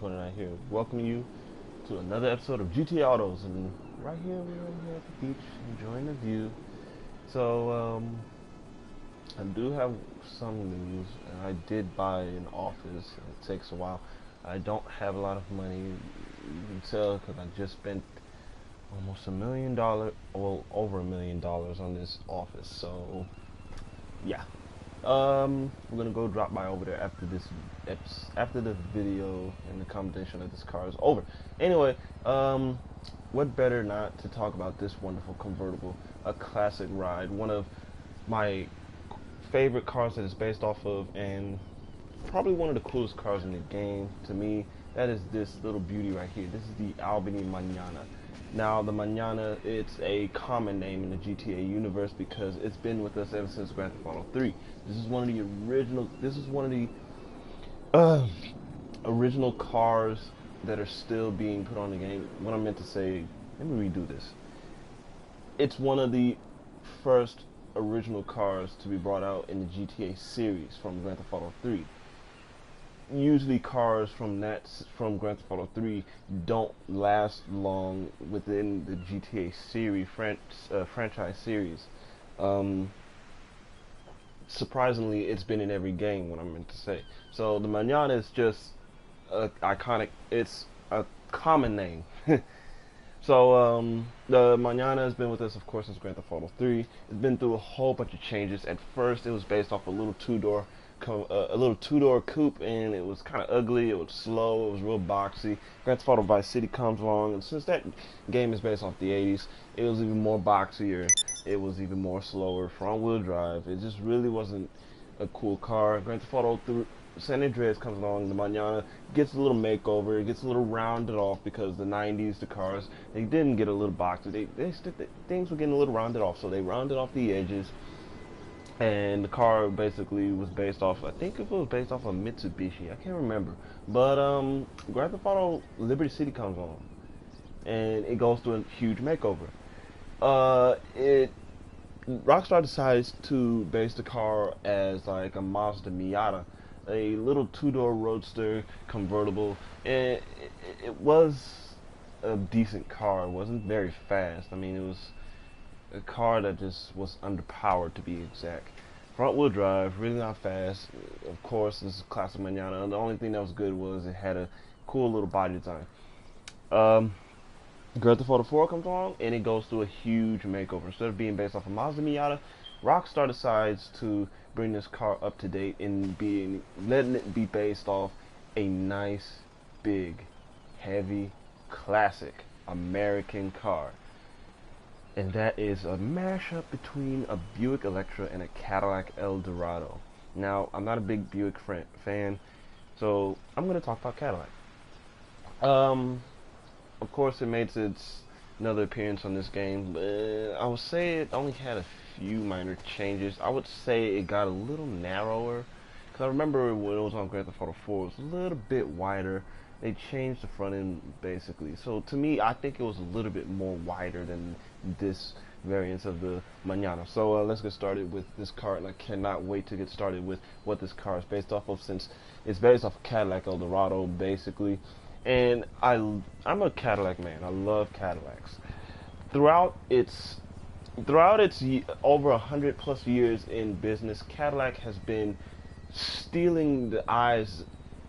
29 here, welcoming you to another episode of GTA Autos. And right here, we're right here at the beach, enjoying the view. So, I do have some news. I did buy an office. It takes a while. I don't have a lot of money. You can tell because I just spent almost $1 million, well, over $1 million on this office. So, yeah. We're gonna go drop by over there after the video and the commentation of this car is over. Anyway, what better not to talk about this wonderful convertible, a classic ride, one of my favorite cars that it's based off of, and probably one of the coolest cars in the game to me. That is this little beauty right here. This is the Albany Manana. Now, the Manana, it's a common name in the GTA universe because it's been with us ever since Grand Theft Auto 3. This is one of the original cars that are still being put on the game. What I meant to say, let me redo this. It's one of the first original cars to be brought out in the GTA series from Grand Theft Auto 3. Usually cars from Grand Theft Auto 3 don't last long within the GTA series franchise series. Surprisingly, it's been in every game. What I meant to say. So the Manana is just iconic. It's a common name. So the Manana has been with us, of course, since Grand Theft Auto 3. It's been through a whole bunch of changes. At first, it was based off a little two-door coupe, and it was kind of ugly. It was slow. It was real boxy. Grand Theft Auto Vice City comes along, and since that game is based off the 80s, it was even more boxier. It was even more slower, front-wheel drive. It just really wasn't a cool car. Grand Theft Auto 3, San Andreas comes along. The Manana gets a little makeover. It gets a little rounded off because the 90s, the cars, they didn't get a little boxy. Things were getting a little rounded off, so they rounded off the edges. And the car basically was based off, I think it was based off of Mitsubishi. I can't remember. But Grand Theft Auto Liberty City comes on, and it goes through a huge makeover. Rockstar decides to base the car as like a Mazda Miata, a little two-door roadster convertible, and it was a decent car. It wasn't very fast. I mean, it was a car that just was underpowered, to be exact. Front wheel drive, really not fast. Of course, this is classic Manana. The only thing that was good was it had a cool little body design. Grand Theft Auto 4 comes along, and it goes through a huge makeover. Instead of being based off a Mazda Miata, Rockstar decides to bring this car up to date and letting it be based off a nice, big, heavy, classic American car. And that is a mashup between a Buick Electra and a Cadillac Eldorado. Now, I'm not a big Buick fan, so I'm going to talk about Cadillac. Of course, it made another appearance on this game, but I would say it only had a few minor changes. I would say it got a little narrower, because I remember when it was on Grand Theft Auto 4, it was a little bit wider. They changed the front end basically. So to me, I think it was a little bit more wider than this variant of the Manana. So let's get started with this car, and I cannot wait to get started with what this car is based off of, since it's based off of Cadillac Eldorado basically. And I'm a Cadillac man. I love Cadillacs. Throughout its over 100+ years in business, Cadillac has been stealing the eyes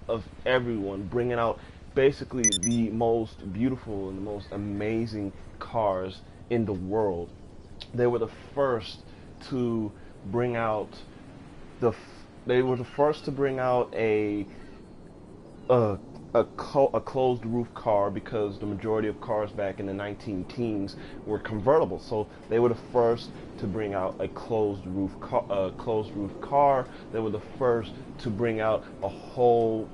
of everyone, bringing out basically the most beautiful and the most amazing cars in the world. They were the first to bring out a closed roof car, because the majority of cars back in the 19 teens were convertible. So they were the first to bring out a closed roof car. They were the first to bring out a whole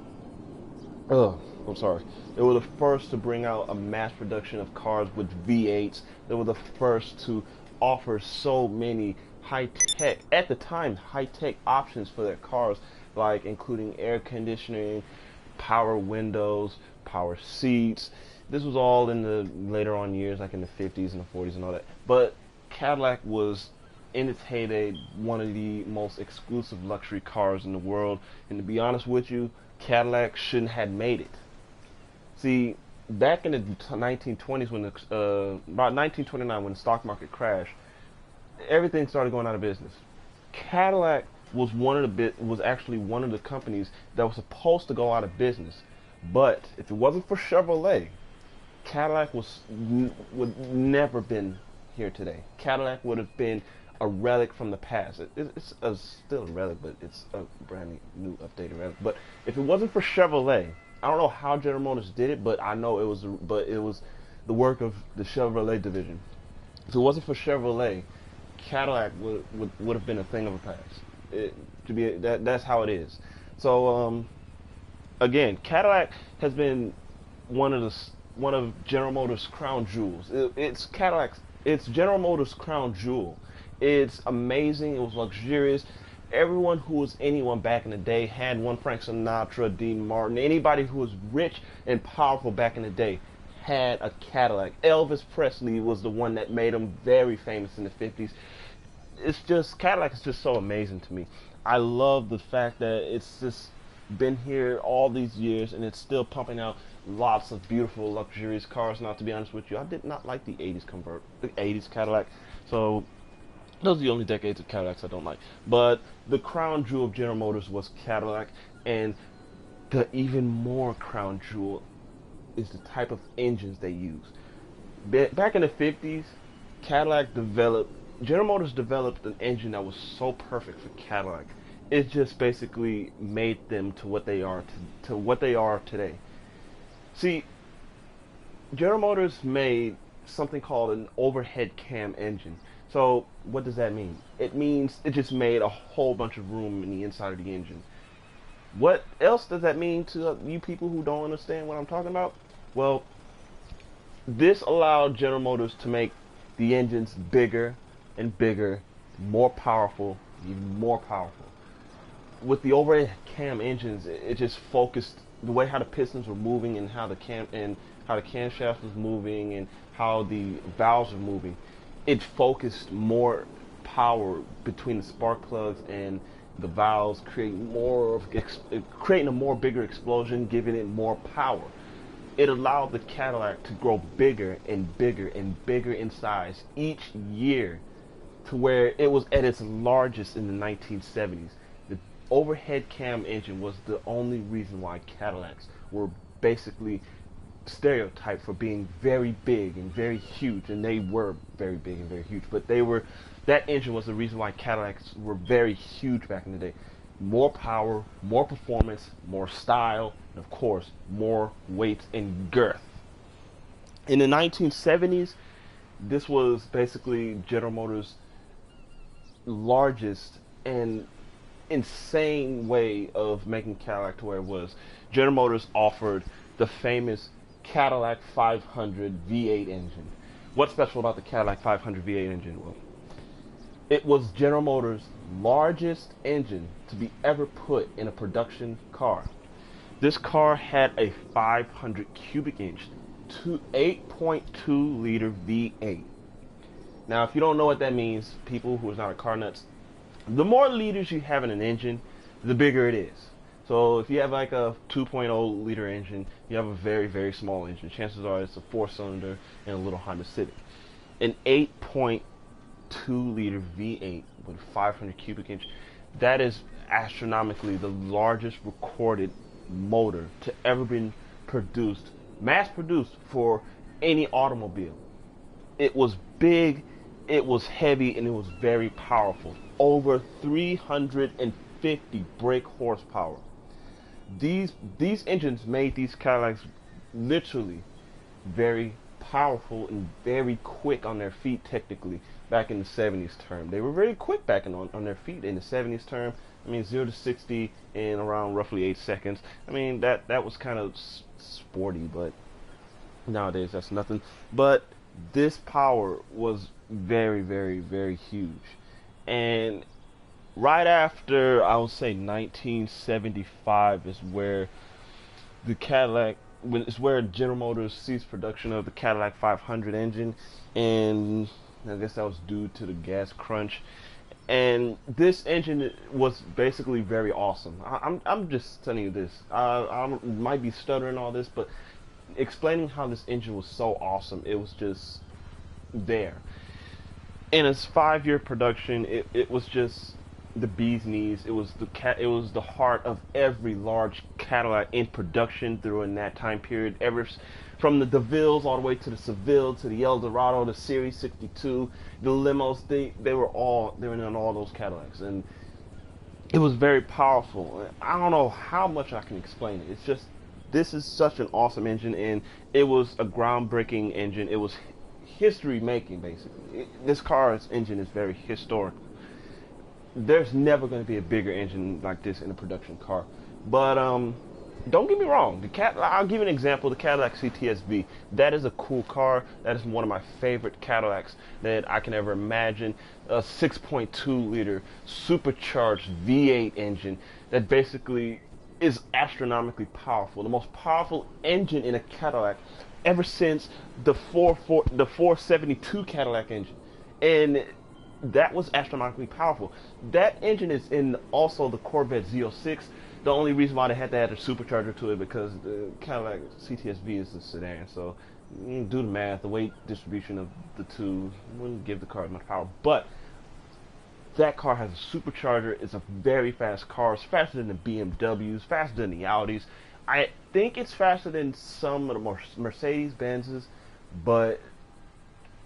They were the first to bring out a mass production of cars with V8s. They were the first to offer so many high-tech options for their cars, like including air conditioning, power windows, power seats. This was all in the later on years, like in the 50s and the 40s and all that. But Cadillac was, in its heyday, one of the most exclusive luxury cars in the world. And to be honest with you, Cadillac shouldn't have made it. See, back in the 1920s, when about 1929, when the stock market crashed, everything started going out of business. Cadillac was was actually one of the companies that was supposed to go out of business, but if it wasn't for Chevrolet, Cadillac would never been here today. Cadillac would have been a relic from the past. Still a relic, but it's a brand new updated relic. But if it wasn't for Chevrolet, I don't know how General Motors did it, but I know it was the work of the Chevrolet division. If it wasn't for Chevrolet, Cadillac would have been a thing of the past. That's how it is. So again, Cadillac has been one of the one of General Motors' crown jewels. It's General Motors' crown jewel. It's amazing. It was luxurious. Everyone who was anyone back in the day had one. Frank Sinatra, Dean Martin, anybody who was rich and powerful back in the day had a Cadillac. Elvis Presley was the one that made him very famous in the 50s. It's just, Cadillac is just so amazing to me. I love the fact that it's just been here all these years and it's still pumping out lots of beautiful, luxurious cars. Now, to be honest with you, I did not like the 80s Cadillac. So those are the only decades of Cadillacs I don't like. But the crown jewel of General Motors was Cadillac, and the even more crown jewel is the type of engines they use. Back in the 50s, General Motors developed an engine that was so perfect for Cadillac. It just basically made them to what they are to what they are today. See, General Motors made something called an overhead cam engine. So what does that mean? It means it just made a whole bunch of room in the inside of the engine. What else does that mean to you people who don't understand what I'm talking about? Well, this allowed General Motors to make the engines bigger and bigger, more powerful, even more powerful. With the overhead cam engines, it just focused the way how the pistons were moving and how the camshaft was moving and how the valves were moving. It focused more power between the spark plugs and the valves, creating a more bigger explosion, giving it more power. It allowed the Cadillac to grow bigger and bigger and bigger in size each year, to where it was at its largest in the 1970s. The overhead cam engine was the only reason why Cadillacs were basically stereotyped for being very big and very huge, and they were very big and very huge, but that engine was the reason why Cadillacs were very huge back in the day. More power, more performance, more style, and of course more weight and girth. In the 1970s, this was basically General Motors' largest and insane way of making Cadillac to where it was. General Motors offered the famous Cadillac 500 V8 engine. What's special about the Cadillac 500 V8 engine? Well, it was General Motors' largest engine to be ever put in a production car. This car had a 500 cubic inch, 8.2 liter V8. Now, if you don't know what that means, people who is not a car nuts, the more liters you have in an engine, the bigger it is. So if you have like a 2.0 liter engine, you have a very, very small engine. Chances are it's a 4-cylinder and a little Honda Civic. An 8.2 liter V8 with 500 cubic inch, that is astronomically the largest recorded motor to ever been produced, mass produced for any automobile. It was big, it was heavy, and it was very powerful. Over 350 brake horsepower. These engines made these Cadillacs literally very powerful and very quick on their feet technically back in the 70s term. They were very quick back on their feet in the 70s term. I mean, 0 to 60 in around roughly 8 seconds. I mean, that was kind of sporty, but nowadays that's nothing. But this power was very, very, very huge. And right after, I would say 1975 is where the Cadillac, it's where General Motors ceased production of the Cadillac 500 engine, and I guess that was due to the gas crunch. And this engine was basically very awesome. I'm just telling you this. I might be stuttering all this, but explaining how this engine was so awesome. It was just there. In its 5-year production, it was just the bee's knees. It was the heart of every large Cadillac in production during that time period. From the DeVilles all the way to the Seville to the Eldorado, the Series 62, the limos. They were in all those Cadillacs, and it was very powerful. I don't know how much I can explain it. It's just this is such an awesome engine, and it was a groundbreaking engine. It was history making, basically. This car's engine is very historical. There's never going to be a bigger engine like this in a production car. But don't get me wrong. I'll give you an example. The Cadillac CTS-V. That is a cool car. That is one of my favorite Cadillacs that I can ever imagine. A 6.2 liter supercharged V8 engine that basically is astronomically powerful. The most powerful engine in a Cadillac ever since the 472 Cadillac engine. And that was astronomically powerful. That engine is in also the Corvette Z06. The only reason why they had to add a supercharger to it because the Cadillac CTS-V is a sedan. So do the math. The weight distribution of the two wouldn't give the car as much power. But that car has a supercharger. It's a very fast car. It's faster than the BMWs, faster than the Audis. I think it's faster than some of the more Mercedes-Benzes, but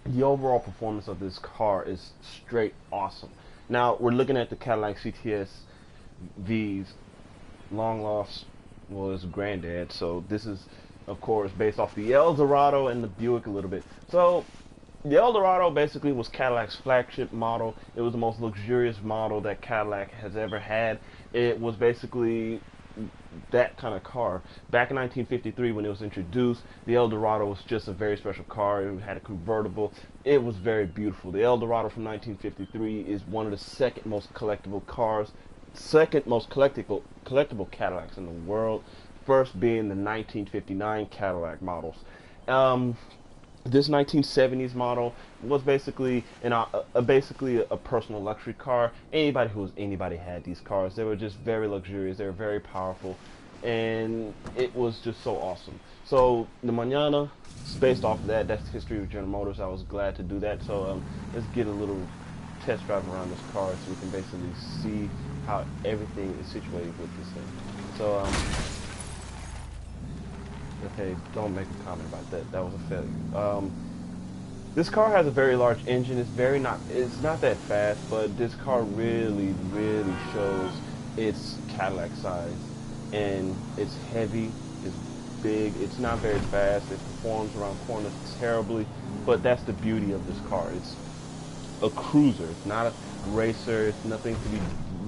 the overall performance of this car is straight awesome. Now we're looking at the Cadillac CTS-V's long lost was granddad, so this is of course based off the Eldorado and the Buick a little bit. So the Eldorado basically was Cadillac's flagship model. It was the most luxurious model that Cadillac has ever had. It was basically that kind of car. Back in 1953 when it was introduced, the Eldorado was just a very special car. It had a convertible. It was very beautiful. The Eldorado from 1953 is one of the second most collectible Cadillacs in the world. First being the 1959 Cadillac models. This 1970s model was basically a personal luxury car. Anybody had these cars. They were just very luxurious. They were very powerful, and it was just so awesome. So the Manana is based off of that. That's the history of General Motors. I was glad to do that. So let's get a little test drive around this car so we can basically see how everything is situated with this thing. So okay, don't make a comment about that. That was a failure. This car has a very large engine. It's not that fast, but this car really shows its Cadillac size. And it's heavy, it's big, it's not very fast, it performs around corners terribly, but that's the beauty of this car. It's a cruiser. It's not a racer. It's nothing to be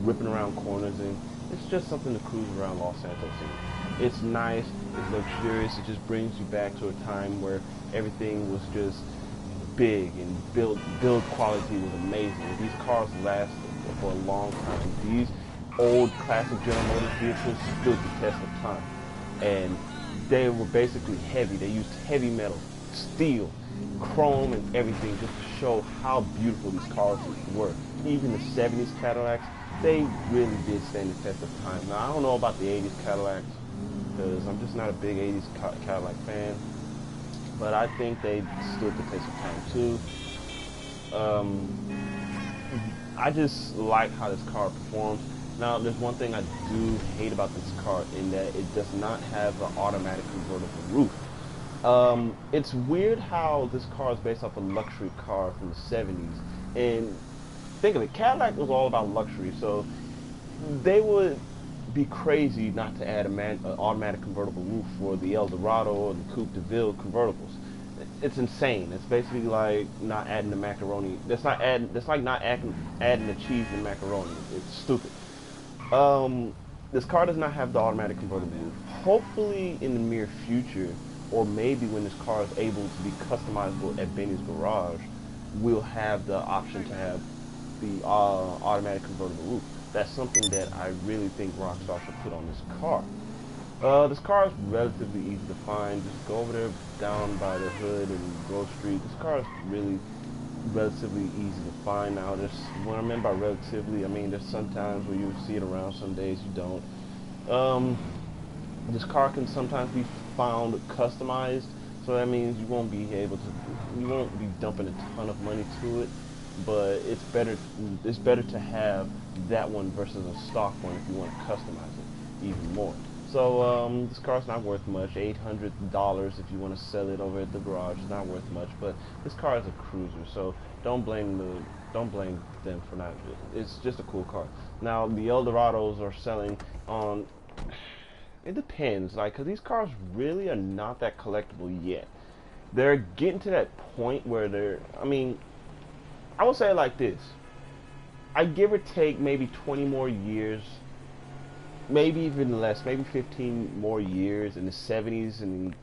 ripping around corners in. It's just something to cruise around Los Santos in. It's nice, it's luxurious, it just brings you back to a time where everything was just big and build quality was amazing. These cars last for a long time. These old classic General Motors vehicles stood the test of time. And they were basically heavy. They used heavy metal, steel, chrome, and everything just to show how beautiful these cars were. Even the 70s Cadillacs, they really did stand the test of time. Now, I don't know about the 80s Cadillacs, because I'm just not a big 80s Cadillac fan, but I think they stood the test of time too. I just like how this car performs. Now, there's one thing I do hate about this car in that it does not have an automatic convertible roof. It's weird how this car is based off a luxury car from the 70s. And think of it, Cadillac was all about luxury, so they would be crazy not to add an automatic convertible roof for the Eldorado or the Coupe de Ville convertibles. It's insane. It's basically like not adding the macaroni. That's like not adding the cheese and macaroni. It's stupid. This car does not have the automatic convertible roof. Hopefully in the near future, or maybe when this car is able to be customizable at Benny's garage, we'll have the option to have the automatic convertible roof. That's something that I really think Rockstar should put on this car. This car is relatively easy to find. Just go over there down by the hood and Grove Street. This car is really relatively easy to find now. What I meant by relatively, I mean there's sometimes where you see it around, some days you don't. This car can sometimes be found customized, so that means you won't be dumping a ton of money to it, but it's better to have that one versus a stock one if you want to customize it even more. So this car's not worth much. $800 if you want to sell it over at the garage. It's not worth much, but this car is a cruiser, so don't blame them for not. It's just a cool car. Now the Eldorados are selling on. It depends, like, cause these cars really are not that collectible yet. They're getting to that point where they're. I mean, I would say it like this. I give or take maybe 20 more years, maybe even less, maybe 15 more years in the 70s and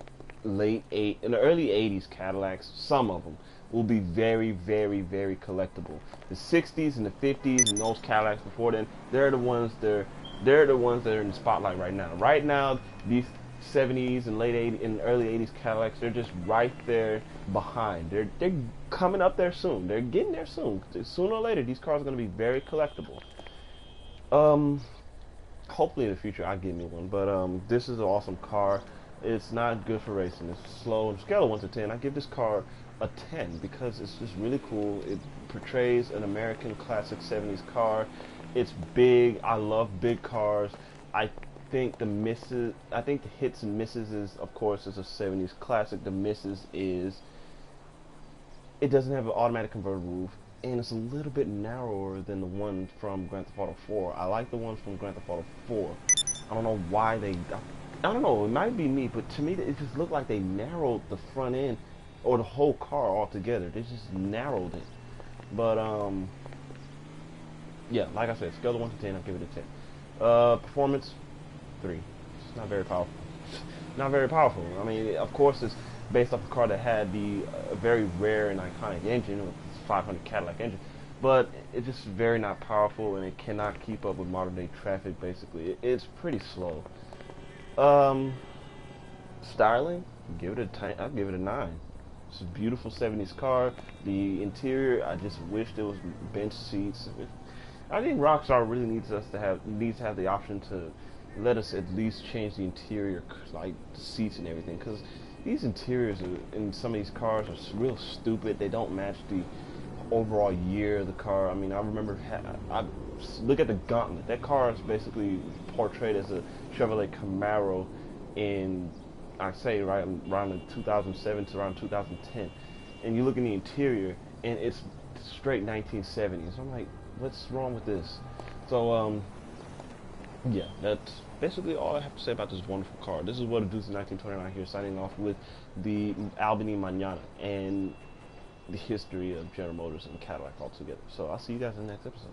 in the early 80s Cadillacs, some of them will be very, very, very collectible. The 60s and the 50s and those Cadillacs before then, they're the ones that are in the spotlight right now. Right now, these 70s and late 80s and early 80s Cadillacs, they're just right there behind. They're coming up there soon. They're getting there soon. Sooner or later, these cars are going to be very collectible. Um, Hopefully in the future I get me one. But this is an awesome car. It's not good for racing. It's slow. On a scale of 1 to 10, I give this car a 10 because it's just really cool. It portrays an American classic 70s car. It's big. I love big cars. I I think the hits and misses is, of course, is a 70s classic. The misses is it doesn't have an automatic convertible roof, and it's a little bit narrower than the one from Grand Theft Auto 4. I like the ones from Grand Theft Auto 4. I don't know why I don't know. It might be me, but to me, it just looked like they narrowed the front end or the whole car altogether. They just narrowed it. But yeah, like I said, scale of 1 to 10, I'll give it a 10. Performance, 3. It's not very powerful. Not very powerful. I mean, of course, it's based off a car that had the very rare and iconic engine, with 500 Cadillac engine, but it's just very not powerful, and it cannot keep up with modern day traffic. Basically, it's pretty slow. Um, Styling, I'll give it a 9. It's a beautiful 70s car. The interior, I just wished there was bench seats. I think Rockstar really needs to have the option to let us at least change the interior, like the seats and everything, because these interiors in some of these cars are real stupid. They don't match the overall year of the car. I mean, I remember I look at the Gauntlet. That car is basically portrayed as a Chevrolet Camaro in, I say, right around 2007 to around 2010, and you look in the interior and it's straight 1970s. I'm like, what's wrong with this? So yeah, that's basically all I have to say about this wonderful car. This is what it does in 1929 here, signing off with the Albany Manana and the history of General Motors and Cadillac altogether. So I'll see you guys in the next episode.